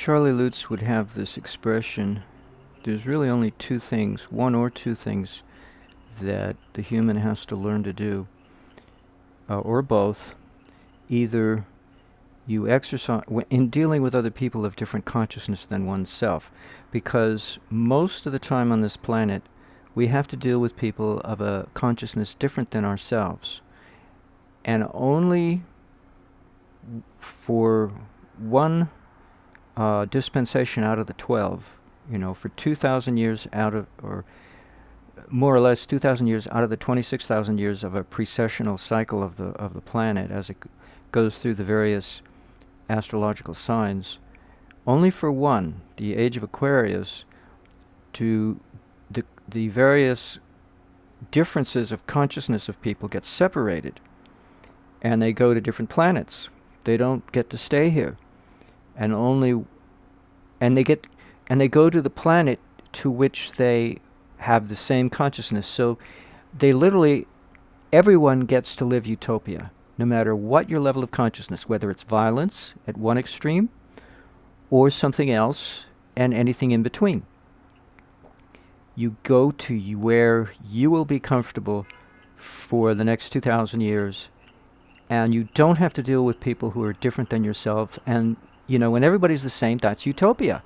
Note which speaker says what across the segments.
Speaker 1: Charlie Lutz would have this expression, there's really only two things, one or two things, that the human has to learn to do, or both. Either you exercise, in dealing with other people of different consciousness than oneself, because most of the time on this planet, we have to deal with people of a consciousness different than ourselves. And only for one dispensation out of the 12, for 2,000 years out of, or more or less 2,000 years out of the 26,000 years of a precessional cycle of the planet as it goes through the various astrological signs, only for one, the age of Aquarius, do the various differences of consciousness of people get separated, and they go to different planets. They don't get to stay here, and they go to the planet to which they have the same consciousness. So they literally, everyone gets to live utopia, no matter what your level of consciousness, whether it's violence at one extreme or something else and anything in between. You go to where you will be comfortable for the next 2,000 years, and you don't have to deal with people who are different than yourself. And, when everybody's the same, that's utopia.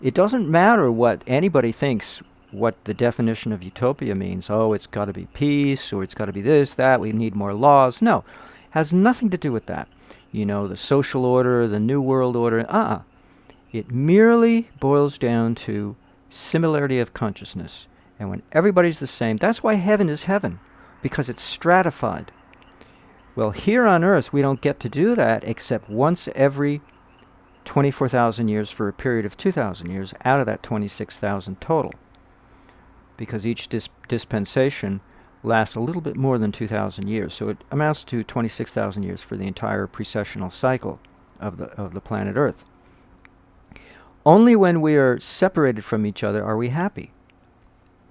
Speaker 1: It doesn't matter what anybody thinks, what the definition of utopia means. Oh, it's got to be peace, or it's got to be this, that, we need more laws. No, has nothing to do with that. The social order, the new world order, It merely boils down to similarity of consciousness. And when everybody's the same, that's why heaven is heaven, because it's stratified. Well, here on Earth, we don't get to do that except once every 24,000 years for a period of 2,000 years out of that 26,000 total, because each dispensation lasts a little bit more than 2,000 years. So it amounts to 26,000 years for the entire precessional cycle of the planet Earth. Only when we are separated from each other are we happy.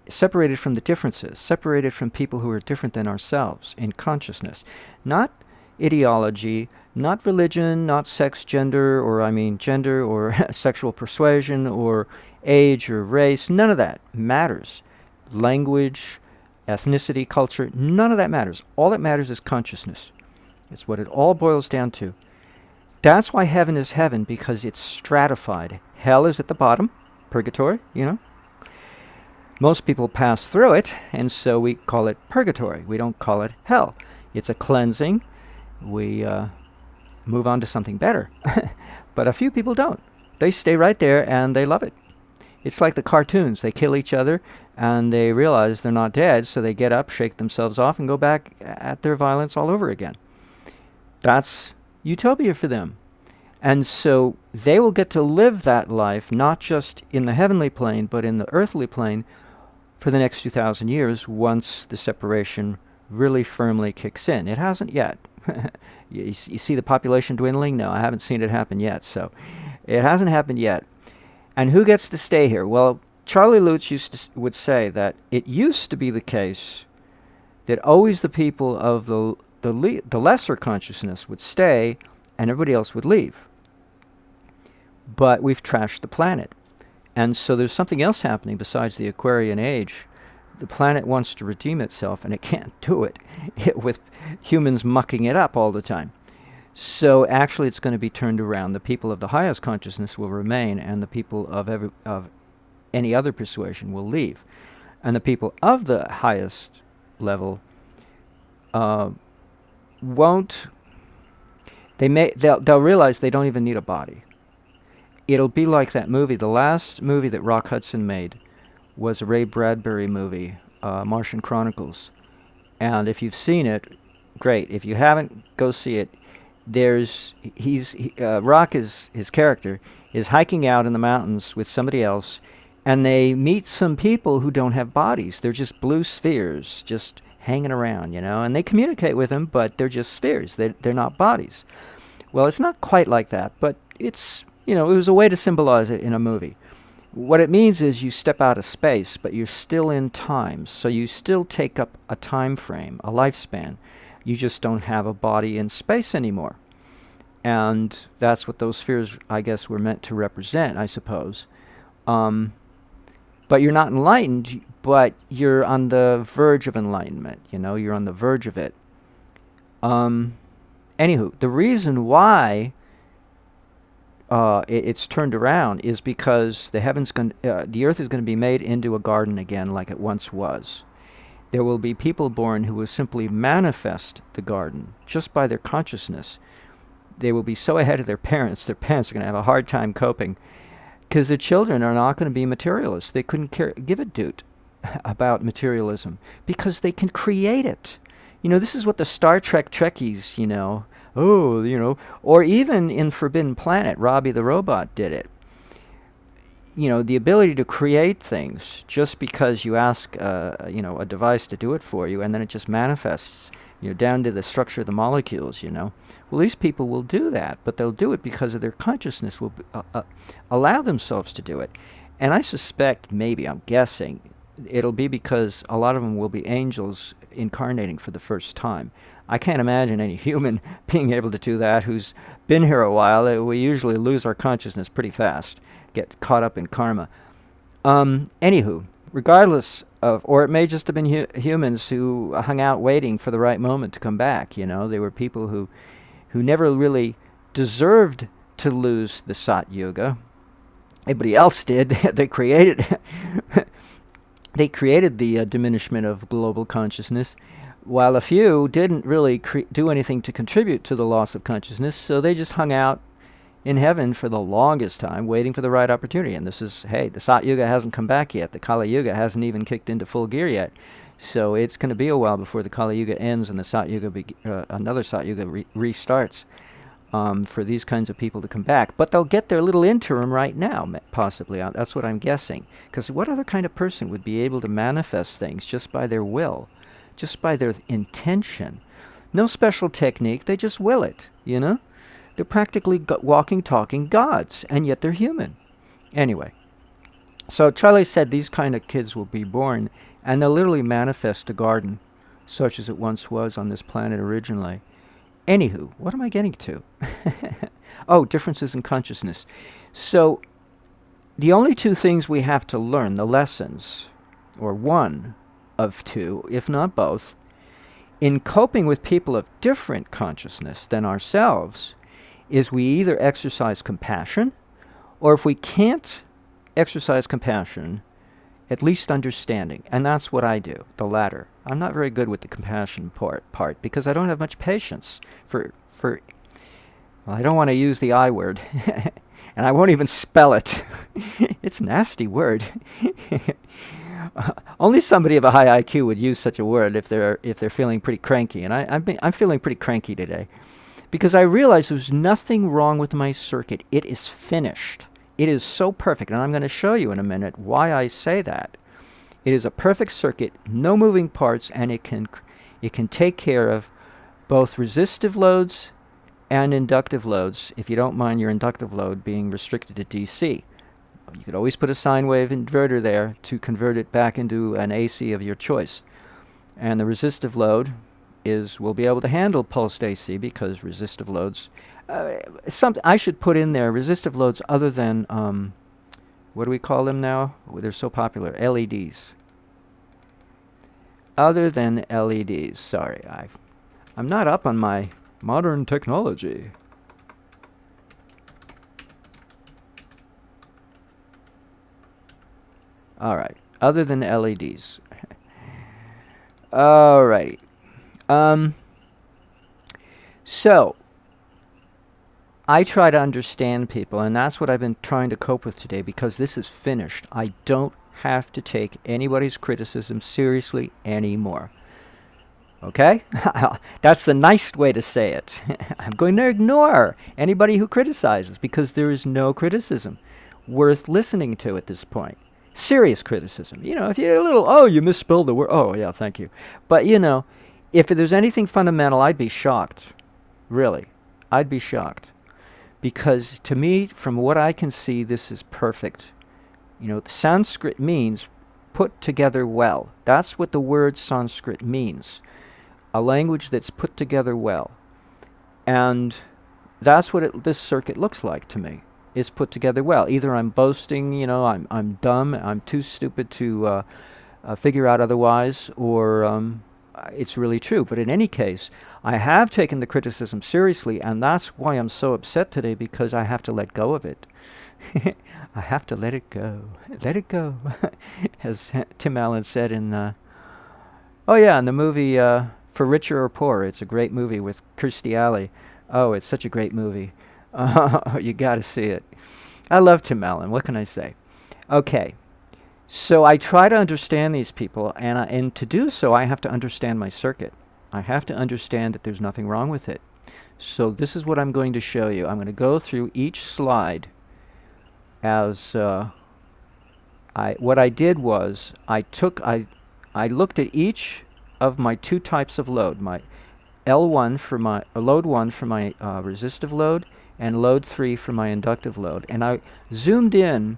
Speaker 1: Separated from the differences, separated from people who are different than ourselves in consciousness. Not ideology, not religion, not sex, gender, gender or sexual persuasion or age or race. None of that matters. Language, ethnicity, culture, none of that matters. All that matters is consciousness. It's what it all boils down to. That's why heaven is heaven, because it's stratified. Hell is at the bottom, purgatory, Most people pass through it, and so we call it purgatory. We don't call it hell. It's a cleansing. We move on to something better. But a few people don't. They stay right there, and they love it. It's like the cartoons. They kill each other, and they realize they're not dead, so they get up, shake themselves off, and go back at their violence all over again. That's utopia for them. And so they will get to live that life, not just in the heavenly plane, but in the earthly plane for the next 2,000 years once the separation really firmly kicks in. It hasn't yet. You see the population dwindling? No, I haven't seen it happen yet. So it hasn't happened yet. And who gets to stay here? Well, Charlie Lutz would say that it used to be the case that always the people of the lesser consciousness would stay and everybody else would leave. But we've trashed the planet. And so there's something else happening besides the Aquarian age. The planet wants to redeem itself, and it can't do it with humans mucking it up all the time. So actually it's going to be turned around. The people of the highest consciousness will remain, and the people of any other persuasion will leave. And the people of the highest level won't. They'll realize they don't even need a body. It'll be like that movie. The last movie that Rock Hudson made was a Ray Bradbury movie, Martian Chronicles. And if you've seen it, great. If you haven't, go see it. Rock, his character, is hiking out in the mountains with somebody else, and they meet some people who don't have bodies. They're just blue spheres, just hanging around, and they communicate with them, but they're just spheres. They're not bodies. Well, it's not quite like that, but it's, it was a way to symbolize it in a movie. What it means is you step out of space, but you're still in time. So you still take up a time frame, a lifespan. You just don't have a body in space anymore. And that's what those spheres, I guess, were meant to represent, I suppose. Um, but you're not enlightened, but you're on the verge of enlightenment. You're on the verge of it. Um, Anywho, the reason why it's turned around is because the earth is going to be made into a garden again, like it once was. There will be people born who will simply manifest the garden just by their consciousness. They will be so ahead of their parents are going to have a hard time coping, because the children are not going to be materialists. They couldn't give a doot about materialism because they can create it. This is what the Star Trek Trekkies, or even in Forbidden Planet, Robbie the Robot did it. The ability to create things just because you ask, a device to do it for you, and then it just manifests, down to the structure of the molecules, Well, these people will do that, but they'll do it because of their consciousness will allow themselves to do it. And I suspect, maybe, I'm guessing, it'll be because a lot of them will be angels incarnating for the first time. I can't imagine any human being able to do that who's been here a while. We usually lose our consciousness pretty fast, get caught up in karma. Anywho, regardless of, or it may just have been humans who hung out waiting for the right moment to come back. They were people who never really deserved to lose the Sat Yuga. Everybody else did. They created they created the diminishment of global consciousness, while a few didn't really do anything to contribute to the loss of consciousness, so they just hung out in heaven for the longest time, waiting for the right opportunity. And this is, hey, the Sat Yuga hasn't come back yet. The Kali Yuga hasn't even kicked into full gear yet. So it's going to be a while before the Kali Yuga ends and the Sat Yuga another Sat Yuga restarts for these kinds of people to come back. But they'll get their little interim right now, possibly. That's what I'm guessing. Because what other kind of person would be able to manifest things just by their will, just by their intention? No special technique. They just will it, They're practically walking, talking gods, and yet they're human. Anyway, so Charlie said these kind of kids will be born, and they'll literally manifest a garden, such as it once was on this planet originally. Anywho, what am I getting to? Oh, differences in consciousness. So, the only two things we have to learn, the lessons, or one of two, if not both, in coping with people of different consciousness than ourselves, is we either exercise compassion, or if we can't exercise compassion, at least understanding. And that's what I do, the latter. I'm not very good with the compassion part because I don't have much patience for well, I don't want to use the I word, and I won't even spell it. It's a nasty word. Only somebody of a high IQ would use such a word if they're feeling pretty cranky, and I'm feeling pretty cranky today. Because I realize there's nothing wrong with my circuit. It is finished. It is so perfect, and I'm going to show you in a minute why I say that. It is a perfect circuit, no moving parts, and it can take care of both resistive loads and inductive loads, if you don't mind your inductive load being restricted to DC. You could always put a sine wave inverter there to convert it back into an AC of your choice. And the resistive load will be able to handle pulsed AC, because resistive loads, something I should put in there, resistive loads other than, what do we call them now? They're so popular, LEDs. Other than LEDs, sorry, I'm not up on my modern technology. Alright, other than LEDs. Alrighty. So, I try to understand people, and that's what I've been trying to cope with today, because this is finished. I don't have to take anybody's criticism seriously anymore. Okay? That's the nice way to say it. I'm going to ignore anybody who criticizes, because there is no criticism worth listening to at this point. Serious criticism. If you're a little, you misspelled the word. Oh, yeah, thank you. But, if there's anything fundamental, I'd be shocked. Really. I'd be shocked. Because to me, from what I can see, this is perfect. Sanskrit means put together well. That's what the word Sanskrit means. A language that's put together well. And that's what this circuit looks like to me. It's put together well. Either I'm boasting, I'm dumb, I'm too stupid to figure out otherwise, or it's really true. But in any case, I have taken the criticism seriously, and that's why I'm so upset today, because I have to let go of it. I have to let it go. Let it go. As Tim Allen said in the movie For Richer or Poorer. It's a great movie with Kirstie Alley. Oh, it's such a great movie. You got to see it. I love Tim Allen. What can I say? Okay. So I try to understand these people, and to do so, I have to understand my circuit. I have to understand that there's nothing wrong with it. So this is what I'm going to show you. I'm going to go through each slide as what I did was I looked at each of my two types of load, my L1 for my load 1 for my resistive load, and load 3 for my inductive load, and I zoomed in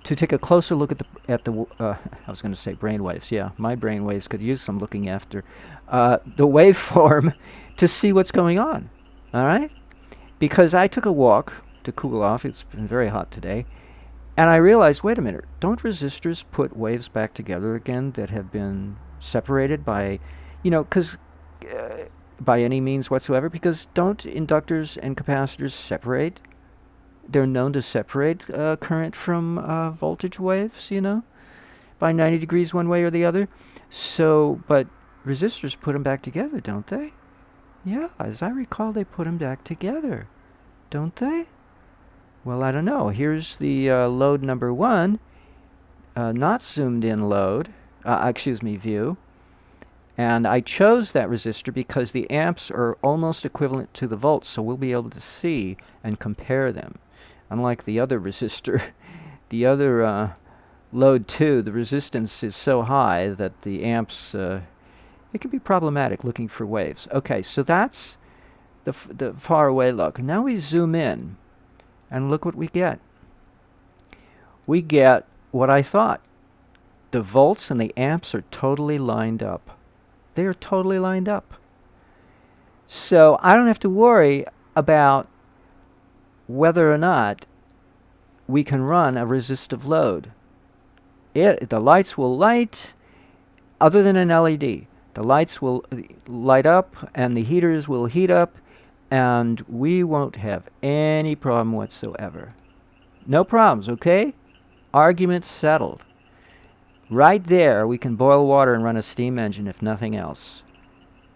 Speaker 1: to take a closer look at the I was going to say brain waves. Yeah, my brain waves could use some looking after. The waveform to see what's going on. All right, because I took a walk to cool off. It's been very hot today, and I realized, wait a minute, don't resistors put waves back together again that have been separated by, because by any means whatsoever? Because don't inductors and capacitors separate? They're known to separate current from voltage waves, by 90 degrees one way or the other. So, but resistors put them back together, don't they? Yeah, as I recall, they put them back together, don't they? Well, I don't know. Here's the load number 1, not zoomed in load, view. And I chose that resistor because the amps are almost equivalent to the volts, so we'll be able to see and compare them. Unlike the other resistor, the other load 2, the resistance is so high that the amps, it can be problematic looking for waves. Okay, so that's the far away look. Now we zoom in, and look what we get. We get what I thought. The volts and the amps are totally lined up. They are totally lined up. So I don't have to worry about whether or not we can run a resistive load. The lights will light, other than an LED. The lights will light up, and the heaters will heat up, and we won't have any problem whatsoever. No problems, okay? Argument settled. Right there, we can boil water and run a steam engine, if nothing else.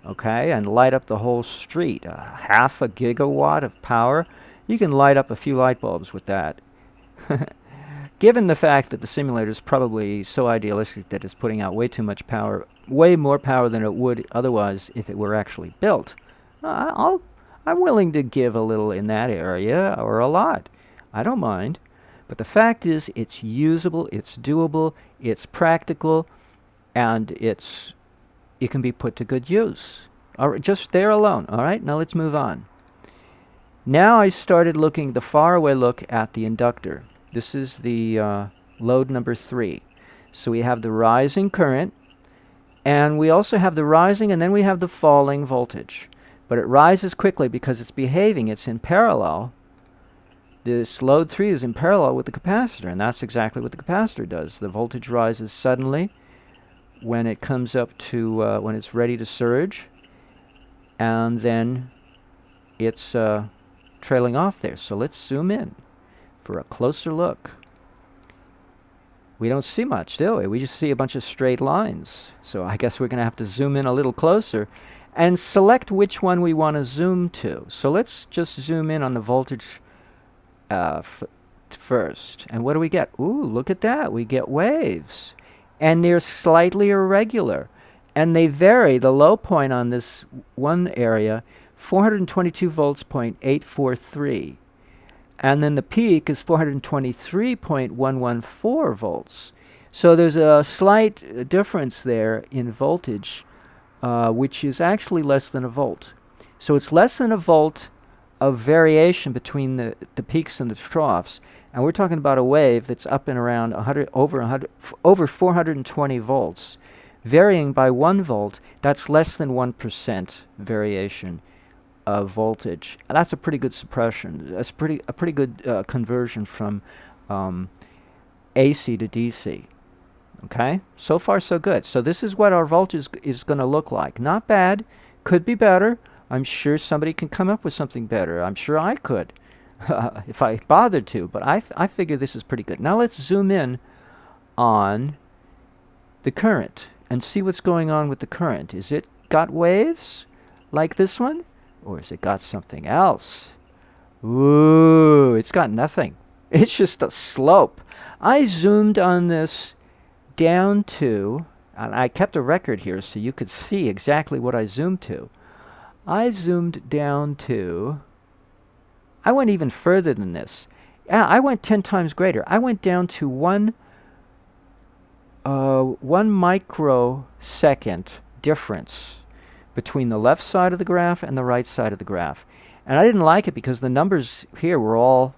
Speaker 1: Okay, and light up the whole street. Half a gigawatt of power. You can light up a few light bulbs with that. Given the fact that the simulator is probably so idealistic that it's putting out way too much power, way more power than it would otherwise if it were actually built, I'm willing to give a little in that area, or a lot. I don't mind. But the fact is, it's usable, it's doable, it's practical, and it can be put to good use. Just there alone. All right, now let's move on. Now I started looking, the faraway look at the inductor. This is the load number 3. So we have the rising current, and we also have the rising, and then we have the falling voltage. But it rises quickly because it's behaving. It's in parallel. This load 3 is in parallel with the capacitor, and that's exactly what the capacitor does. The voltage rises suddenly when it comes up to, when it's ready to surge, and then it's trailing off there. So let's zoom in for a closer look. We don't see much, do we? We just see a bunch of straight lines. So I guess we're going to have to zoom in a little closer and select which one we want to zoom to. So let's just zoom in on the voltage first. And what do we get? Ooh, look at that. We get waves. And they're slightly irregular. And they vary. The low point on this one area, 422 volts, 0.843. And then the peak is 423.114 volts. So there's a slight difference there in voltage, which is actually less than a volt. So it's less than a volt of variation between the peaks and the troughs. And we're talking about a wave that's up and around over 420 volts, varying by 1 volt. That's less than 1% variation voltage. And that's a pretty good suppression. That's a pretty good conversion from AC to DC. Okay, so far so good. So this is what our voltage is going to look like. Not bad. Could be better. I'm sure somebody can come up with something better. I'm sure I could if I bothered to. But I figure this is pretty good. Now let's zoom in on the current and see what's going on with the current. Is it got waves like this one? Or has it got something else? Ooh, it's got nothing. It's just a slope. I zoomed on this down to, and I kept a record here so you could see exactly what I zoomed to. I zoomed down to, I went even further than this. Yeah, I went 10 times greater. I went down to one microsecond difference between the left side of the graph and the right side of the graph. And I didn't like it because the numbers here were all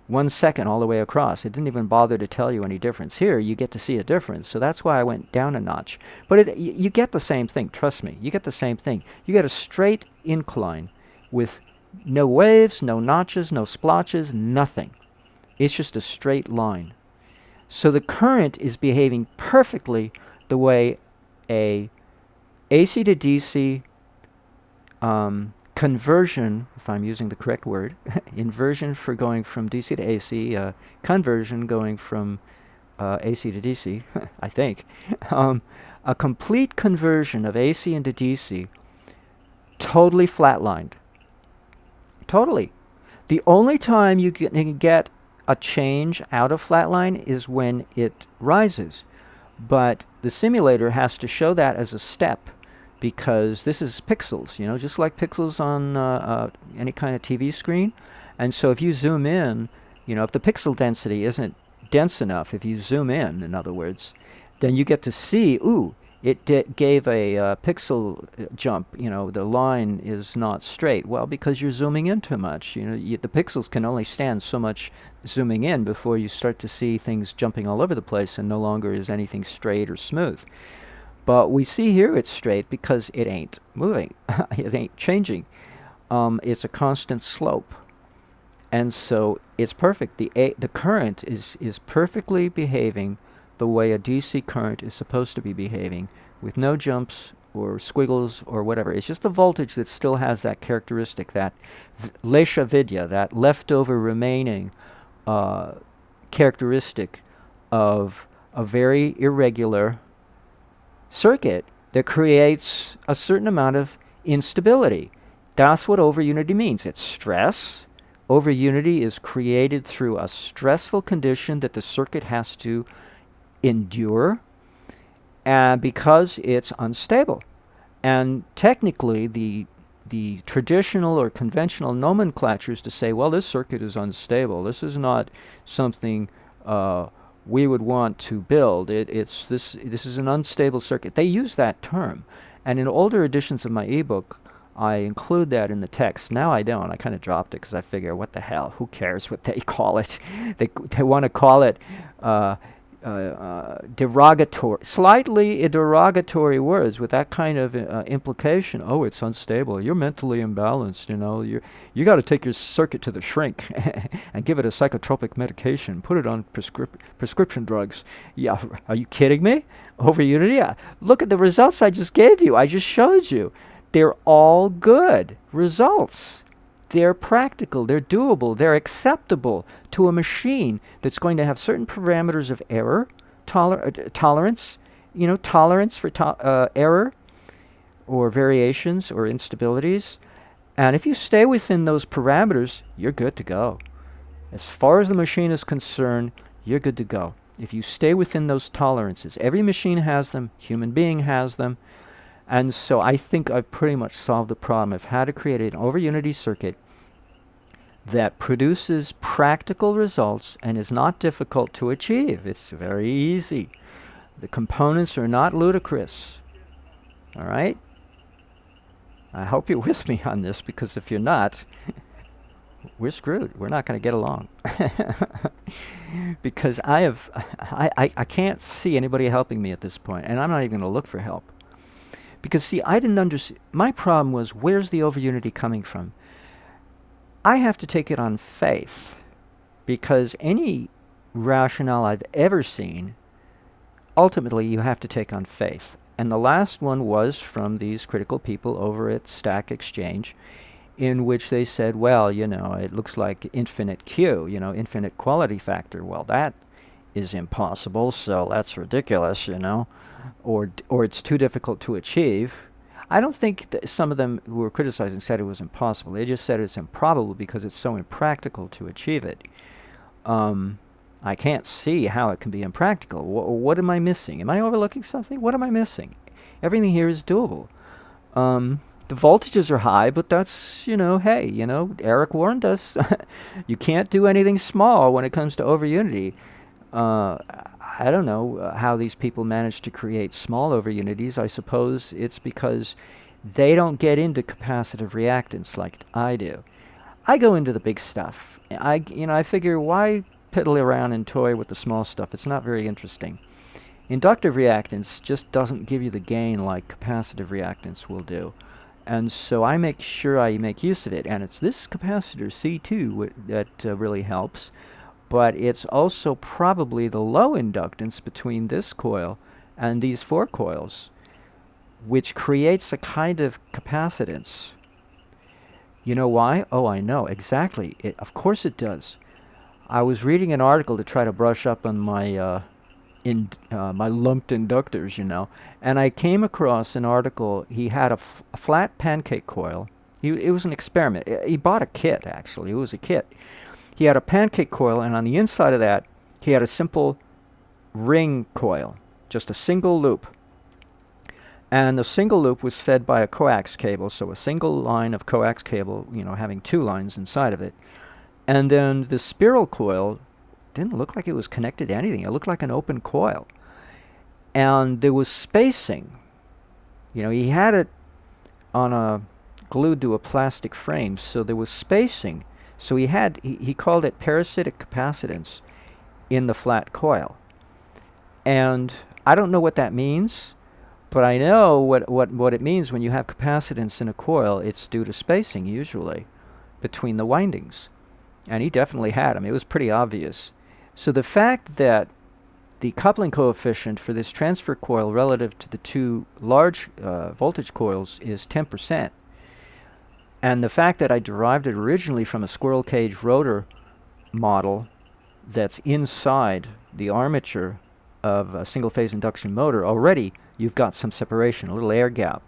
Speaker 1: 1 second all the way across. It didn't even bother to tell you any difference. Here, you get to see a difference. So that's why I went down a notch. But you get the same thing. Trust me. You get the same thing. You get a straight incline with no waves, no notches, no splotches, nothing. It's just a straight line. So the current is behaving perfectly the way a AC to DC conversion, if I'm using the correct word, inversion for going from DC to AC, conversion going from AC to DC, I think. A complete conversion of AC into DC, totally flatlined. Totally. The only time you can get a change out of flatline is when it rises. But the simulator has to show that as a step, because this is pixels, you know, just like pixels on any kind of TV screen. And so if you zoom in, you know, if the pixel density isn't dense enough, if you zoom in other words, then you get to see, ooh, it gave a pixel jump, you know, the line is not straight. Well, because you're zooming in too much. You know, the pixels can only stand so much zooming in before you start to see things jumping all over the place and no longer is anything straight or smooth. But we see here it's straight because it ain't moving. It ain't changing. It's a constant slope. And so it's perfect. The current is perfectly behaving the way a DC current is supposed to be behaving, with no jumps or squiggles or whatever. It's just the voltage that still has that characteristic, that lesha vidya, that leftover remaining characteristic of a very irregular circuit that creates a certain amount of instability. That's what overunity means. It's stress. Overunity is created through a stressful condition that the circuit has to endure, and because it's unstable. And technically the traditional or conventional nomenclature is to say, well, this circuit is unstable. This is not something we would want to build. This is an unstable circuit. They use that term, and in older editions of my ebook I include that in the text. Now I don't. I kind of dropped it because I figure, what the hell, who cares what they call it? They want to call it derogatory, slightly derogatory words with that kind of implication. Oh, it's unstable. You're mentally imbalanced. You know, you got to take your circuit to the shrink and give it a psychotropic medication. Put it on prescription drugs. Yeah, are you kidding me? Overunity? Yeah. Look at the results I just gave you. I just showed you. They're all good results. They're practical, they're doable, they're acceptable to a machine that's going to have certain parameters of error, tolerance, you know, tolerance for error or variations or instabilities. And if you stay within those parameters, you're good to go. As far as the machine is concerned, you're good to go. If you stay within those tolerances, every machine has them, human being has them. And so I think I've pretty much solved the problem of how to create an overunity circuit that produces practical results and is not difficult to achieve. It's very easy. The components are not ludicrous. All right? I hope you're with me on this, because if you're not, we're screwed. We're not going to get along. Because I can't see anybody helping me at this point, and I'm not even going to look for help. Because, see, I didn't understand. My problem was, where's the over-unity coming from? I have to take it on faith, because any rationale I've ever seen, ultimately you have to take on faith. And the last one was from these critical people over at Stack Exchange, in which they said, well, it looks like infinite Q, infinite quality factor. Well, that is impossible, so that's ridiculous, or it's too difficult to achieve. I don't think some of them who were criticizing said it was impossible. They just said it's improbable because it's so impractical to achieve it. I can't see how it can be impractical. What am I missing? Am I overlooking something? What am I missing? Everything here is doable. The voltages are high, but that's, hey, Eric warned us. You can't do anything small when it comes to over-unity. I don't know how these people manage to create small over-unities. I suppose it's because they don't get into capacitive reactance like I do. I go into the big stuff. I figure, why piddle around and toy with the small stuff? It's not very interesting. Inductive reactance just doesn't give you the gain like capacitive reactance will do. And so I make sure I make use of it. And it's this capacitor, C2, that really helps. But it's also probably the low inductance between this coil and these 4 coils, which creates a kind of capacitance. You know why? Oh, I know, exactly. Of course it does. I was reading an article to try to brush up on my my lumped inductors, and I came across an article. He had a flat pancake coil. It was an experiment. He bought a kit, actually. It was a kit. He had a pancake coil, and on the inside of that, he had a simple ring coil, just a single loop. And the single loop was fed by a coax cable, so a single line of coax cable, having 2 lines inside of it. And then the spiral coil didn't look like it was connected to anything. It looked like an open coil. And there was spacing. He had it glued to a plastic frame, so there was spacing. So he called it parasitic capacitance in the flat coil. And I don't know what that means, but I know what it means when you have capacitance in a coil. It's due to spacing, usually, between the windings. And he definitely had them. It was pretty obvious. So the fact that the coupling coefficient for this transfer coil relative to the 2 large voltage coils is 10%. And the fact that I derived it originally from a squirrel cage rotor model that's inside the armature of a single-phase induction motor, already you've got some separation, a little air gap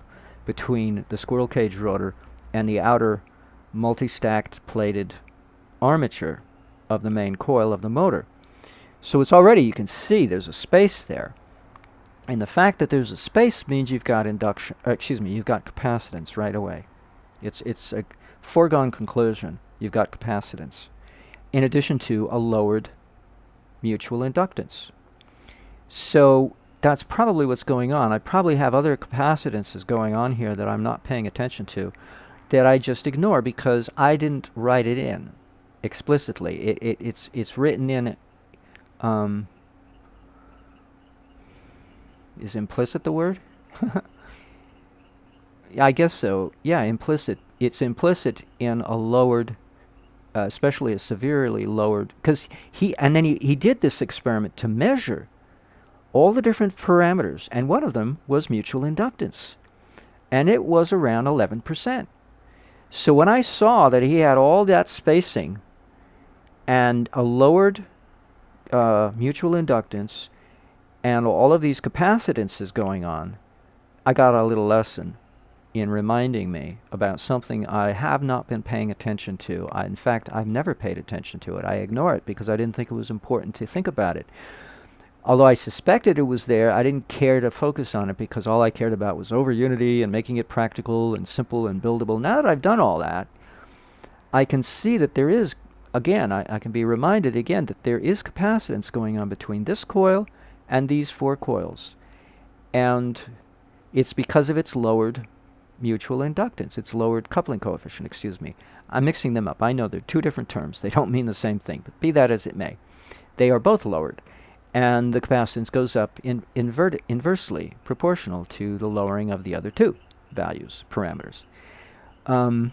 Speaker 1: between the squirrel cage rotor and the outer multi-stacked plated armature of the main coil of the motor. So it's already, you can see there's a space there. And the fact that there's a space means you've got you've got capacitance right away. It's a foregone conclusion. You've got capacitance, in addition to a lowered mutual inductance. So that's probably what's going on. I probably have other capacitances going on here that I'm not paying attention to, that I just ignore because I didn't write it in explicitly. It's written in. Is implicit the word? I guess so. Yeah, implicit. It's implicit in a lowered, especially a severely lowered, because he did this experiment to measure all the different parameters, and one of them was mutual inductance, and it was around 11%. So when I saw that he had all that spacing and a lowered mutual inductance and all of these capacitances going on, I got a little lesson in reminding me about something I have not been paying attention to. In fact, I've never paid attention to it. I ignore it because I didn't think it was important to think about it. Although I suspected it was there, I didn't care to focus on it because all I cared about was over unity and making it practical and simple and buildable. Now that I've done all that, I can see that there is, again, I can be reminded again that there is capacitance going on between this coil and these 4 coils. And it's because of its lowered mutual inductance, its lowered coupling coefficient, excuse me. I'm mixing them up. I know they're 2 different terms. They don't mean the same thing, but be that as it may. They are both lowered. and the capacitance goes up inversely proportional to the lowering of the other two values, parameters. And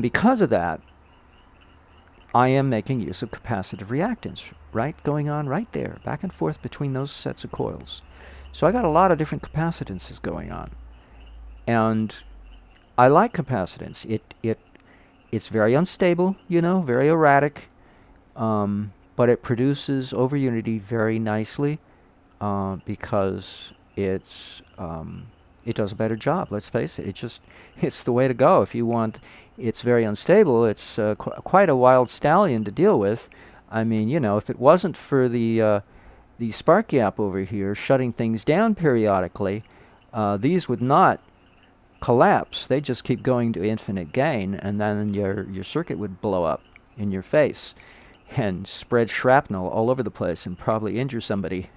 Speaker 1: because of that, I am making use of capacitive reactance, right, going on right there, back and forth between those sets of coils. So I got a lot of different capacitances going on. And I like capacitance. It's very unstable, you know, very erratic, but it produces over unity very nicely because it does a better job. Let's face it. It's the way to go if you want. It's very unstable. It's quite a wild stallion to deal with. I mean, you know, if it wasn't for the spark gap over here shutting things down periodically, these would not collapse. They just keep going to infinite gain, and then your circuit would blow up in your face and spread shrapnel all over the place and probably injure somebody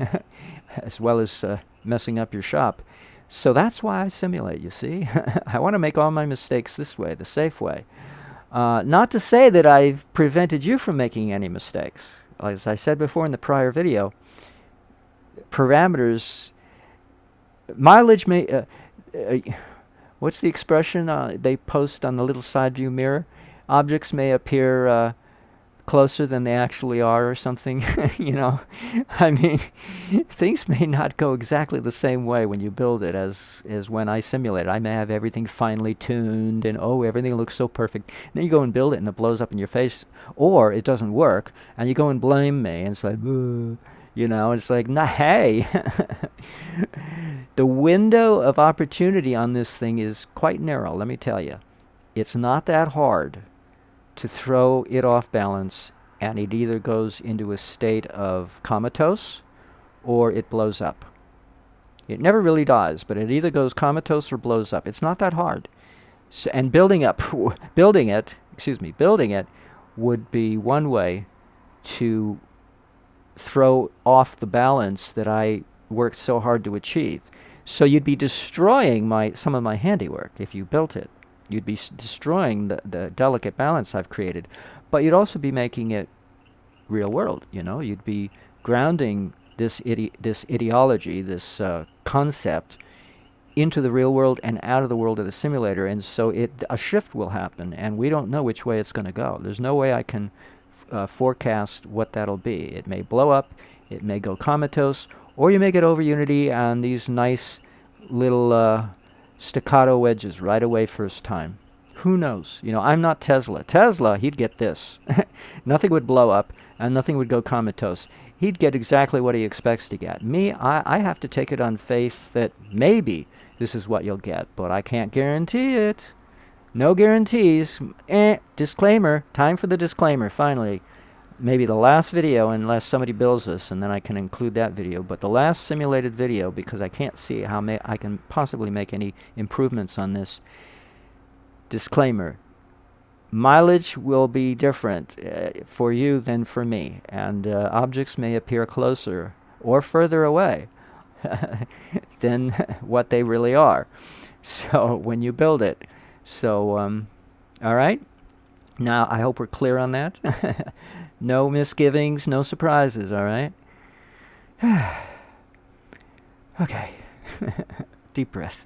Speaker 1: as well as messing up your shop. So that's why I simulate, you see. I want to make all my mistakes this way, the safe way. Not to say that I've prevented you from making any mistakes. As I said before in the prior video, parameters, mileage may... what's the expression they post on the little side view mirror? Objects may appear closer than they actually are or something. You know, I mean, things may not go exactly the same way when you build it as when I simulate it. I may have everything finely tuned and, oh, everything looks so perfect. And then you go and build it and it blows up in your face. Or it doesn't work and you go and blame me and it's like, you know, it's like, nah, hey. The window of opportunity on this thing is quite narrow, let me tell you. It's not that hard to throw it off balance, and it either goes into a state of comatose or it blows up. It never really dies, but it either goes comatose or blows up. It's not that hard. So, and building it would be one way to throw off the balance that I worked so hard to achieve. So you'd be destroying some of my handiwork if you built it. You'd be destroying the delicate balance I've created. But you'd also be making it real world, you know. You'd be grounding this ideology, this concept, into the real world and out of the world of the simulator. And so a shift will happen, and we don't know which way it's going to go. There's no way I can forecast what that'll be. It may blow up, it may go comatose, or you may get over unity on these nice little staccato wedges right away first time. Who knows? You know, I'm not Tesla. Tesla, he'd get this. Nothing would blow up and nothing would go comatose. He'd get exactly what he expects to get. Me, I have to take it on faith that maybe this is what you'll get, but I can't guarantee it. No guarantees. Disclaimer. Time for the disclaimer, finally. Maybe the last video, unless somebody builds this, and then I can include that video. But the last simulated video, because I can't see how I can possibly make any improvements on this. Disclaimer. Mileage will be different for you than for me, and objects may appear closer or further away than what they really are. So when you build it. So, all right? Now, I hope we're clear on that. No misgivings, no surprises, all right? Okay. Deep breath.